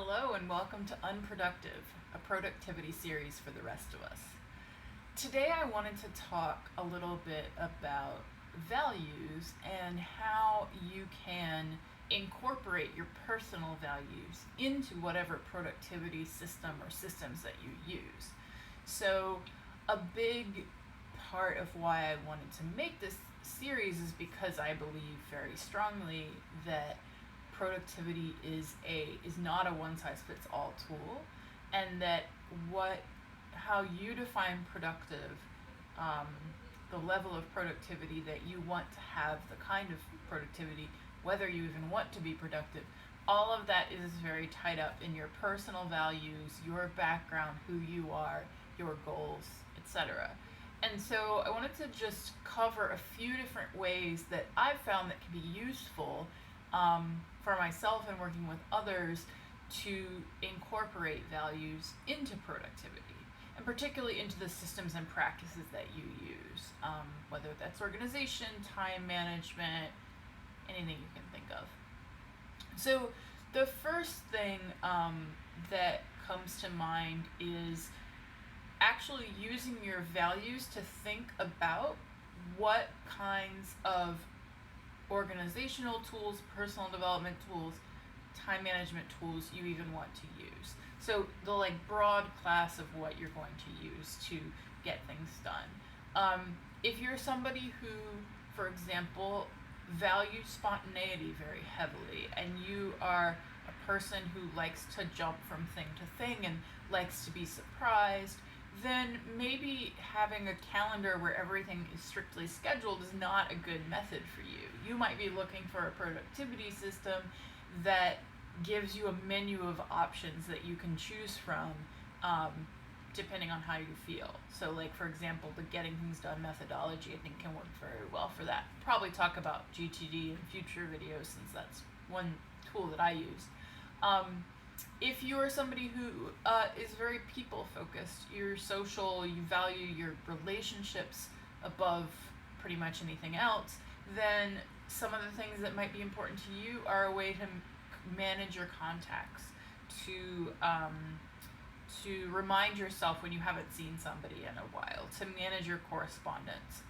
Hello and welcome to Unproductive, a productivity series for the rest of us. Today I wanted to talk a little bit about values and how you can incorporate your personal values into whatever productivity system or systems that you use. So a big part of why I wanted to make this series is because I believe very strongly that productivity is not a one-size-fits-all tool, and that how you define productive, the level of productivity that you want to have, the kind of productivity, whether you even want to be productive, all of that is very tied up in your personal values, your background, who you are, your goals, etc. And so I wanted to just cover a few different ways that I've found that can be useful for myself and working with others to incorporate values into productivity, and particularly into the systems and practices that you use, whether that's organization, time management, anything you can think of. So the first thing that comes to mind is actually using your values to think about what kinds of organizational tools, personal development tools, time management tools you even want to use. So the broad class of what you're going to use to get things done. If you're somebody who, for example, values spontaneity very heavily, and you are a person who likes to jump from thing to thing and likes to be surprised, then maybe having a calendar where everything is strictly scheduled is not a good method for you. You might be looking for a productivity system that gives you a menu of options that you can choose from, depending on how you feel. So for example, the getting things done methodology I think can work very well for that. Probably talk about GTD in future videos, since that's one tool that I use. If you're somebody who is very people focused, you're social, you value your relationships above pretty much anything else, then some of the things that might be important to you are a way to manage your contacts, to remind yourself when you haven't seen somebody in a while, to manage your correspondence.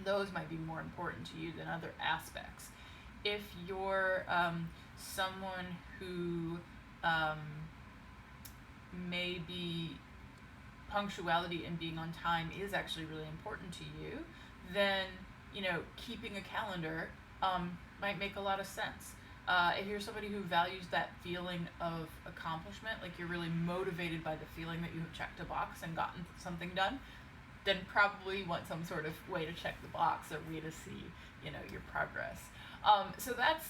Those might be more important to you than other aspects. If you're someone who maybe punctuality and being on time is actually really important to you, then keeping a calendar might make a lot of sense. If you're somebody who values that feeling of accomplishment, like you're really motivated by the feeling that you have checked a box and gotten something done, then probably you want some sort of way to check the box, or way to see your progress. So that's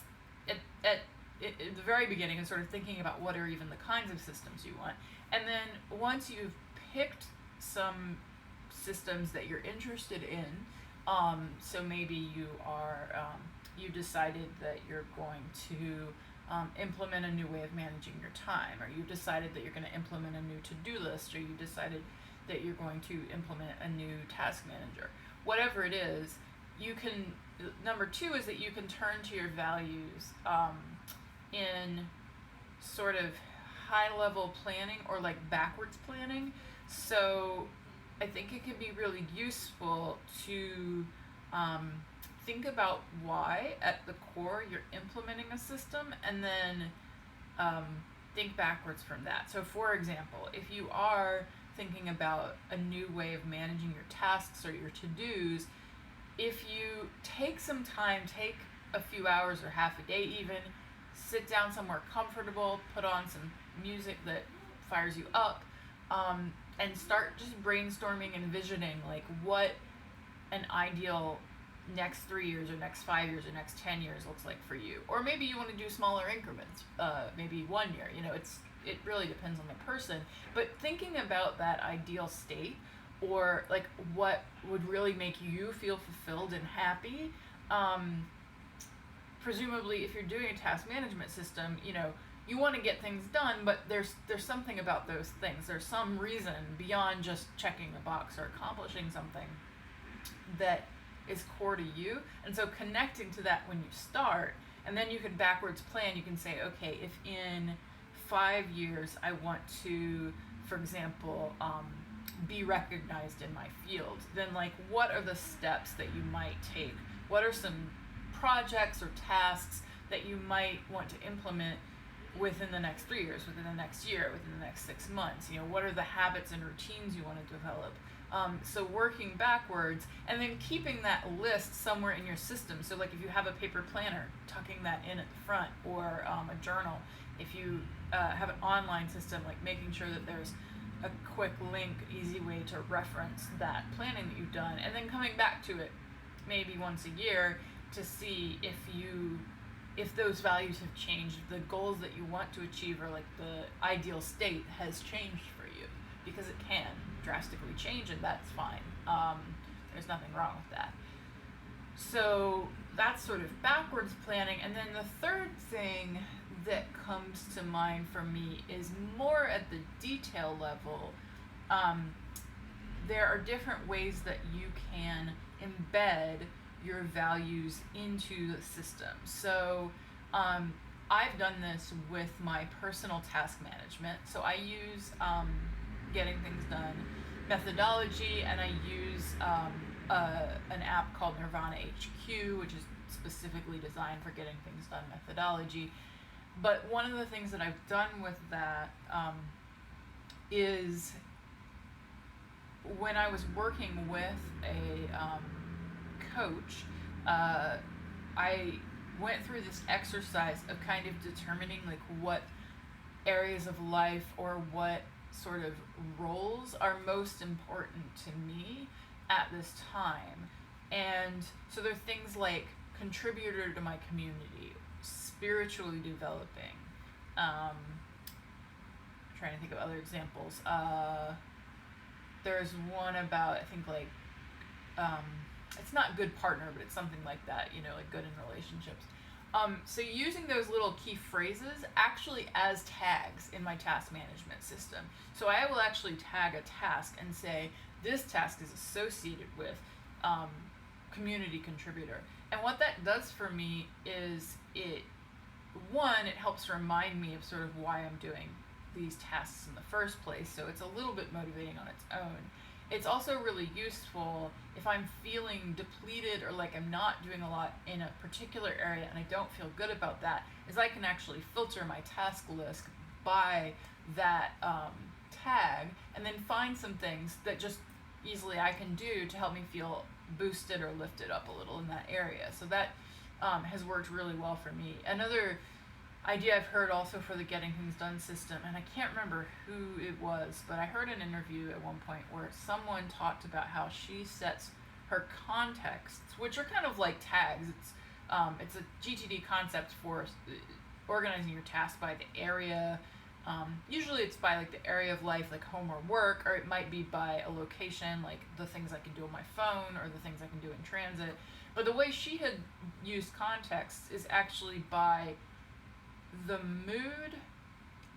at the very beginning, and sort of thinking about what are even the kinds of systems you want. And then once you've picked some systems that you're interested in, so maybe you decided that you're going to implement a new way of managing your time, or you decided that you're going to implement a new to-do list, or you decided that you're going to implement a new task manager. Whatever it is, number two is that you can turn to your values in sort of high-level planning, or backwards planning. So I think it can be really useful to think about why at the core you're implementing a system, and then think backwards from that. So for example, if you are thinking about a new way of managing your tasks or your to-dos, if you take some time, take a few hours or half a day even, sit down somewhere comfortable, put on some music that fires you up, and start just brainstorming and envisioning what an ideal next 3 years or next 5 years or next 10 years looks like for you. Or maybe you want to do smaller increments, maybe 1 year. It really depends on the person. But thinking about that ideal state, or what would really make you feel fulfilled and happy. Presumably, if you're doing a task management system, you want to get things done, but there's something about those things. There's some reason beyond just checking a box or accomplishing something that is core to you. And so connecting to that when you start, and then you can backwards plan. You can say, okay, if in 5 years I want to, for example, be recognized in my field, then like what are the steps that you might take? What are some projects or tasks that you might want to implement within the next 3 years, within the next year, within the next 6 months? What are the habits and routines you want to develop? So working backwards and then keeping that list somewhere in your system. So like if you have a paper planner, tucking that in at the front, or a journal. If you have an online system, like making sure that there's a quick link, easy way to reference that planning that you've done, and then coming back to it maybe once a year to see if those values have changed, the goals that you want to achieve, or like the ideal state has changed for you, because it can drastically change, and that's fine. There's nothing wrong with that. So that's sort of backwards planning. And then the third thing that comes to mind for me is more at the detail level. There are different ways that you can embed your values into the system. So I've done this with my personal task management. So I use Getting Things Done methodology, and I use an app called Nirvana HQ, which is specifically designed for getting things done methodology. But one of the things that I've done with that is when I was working with a coach, I went through this exercise of kind of determining like what areas of life or what sort of roles are most important to me at this time. And so there are things like contributor to my community, spiritually developing, trying to think of other examples. There's one about, I think, like it's not good partner, but it's something like that, like good in relationships. So using those little key phrases actually as tags in my task management system. So I will actually tag a task and say, this task is associated with community contributor. And what that does for me is it helps remind me of sort of why I'm doing these tasks in the first place. So it's a little bit motivating on its own. It's also really useful if I'm feeling depleted or like I'm not doing a lot in a particular area and I don't feel good about that, is I can actually filter my task list by that tag and then find some things that just easily I can do to help me feel boosted or lifted up a little in that area. So that has worked really well for me. Another idea I've heard also for the Getting Things Done system, and I can't remember who it was, but I heard an interview at one point where someone talked about how she sets her contexts, which are kind of like tags. It's a GTD concept for organizing your tasks by the area. Usually it's by like the area of life, like home or work, or it might be by a location, like the things I can do on my phone or the things I can do in transit. But the way she had used context is actually by the mood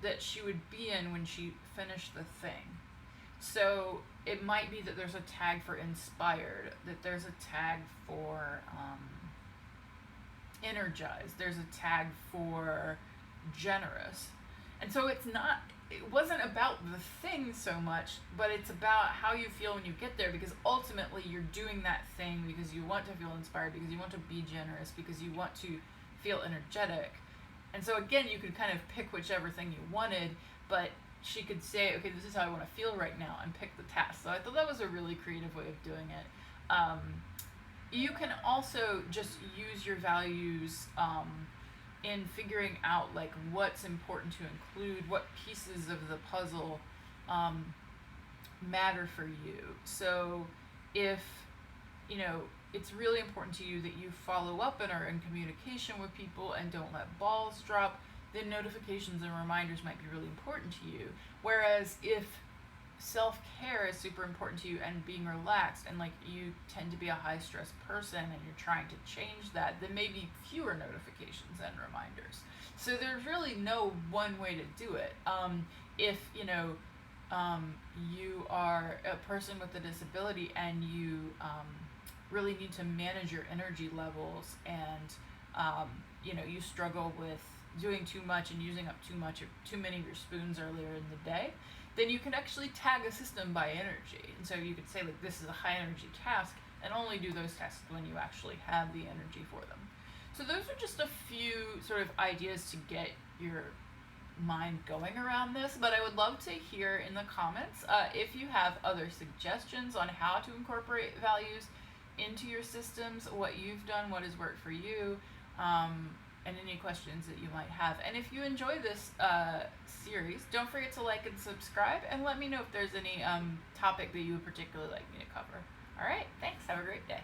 that she would be in when she finished the thing. So it might be that there's a tag for inspired, that there's a tag for energized, there's a tag for generous. And so it wasn't about the thing so much, but it's about how you feel when you get there, because ultimately you're doing that thing because you want to feel inspired, because you want to be generous, because you want to feel energetic. And so again, you could kind of pick whichever thing you wanted, but she could say, okay, this is how I want to feel right now, and pick the task. So I thought that was a really creative way of doing it. You can also just use your values in figuring out like what's important to include, what pieces of the puzzle matter for you. So if it's really important to you that you follow up and are in communication with people and don't let balls drop, then notifications and reminders might be really important to you. Whereas if self-care is super important to you and being relaxed, and like you tend to be a high stress person and you're trying to change that, then maybe fewer notifications and reminders. So there's really no one way to do it. If you are a person with a disability and you really need to manage your energy levels, and you struggle with doing too much and using up too many of your spoons earlier in the day, then you can actually tag a system by energy. And so you could say, like, this is a high energy task, and only do those tasks when you actually have the energy for them. So those are just a few sort of ideas to get your mind going around this, but I would love to hear in the comments if you have other suggestions on how to incorporate values into your systems, what you've done, what has worked for you, and any questions that you might have. And if you enjoy this series, don't forget to like and subscribe, and let me know if there's any topic that you would particularly like me to cover. All right, thanks. Have a great day.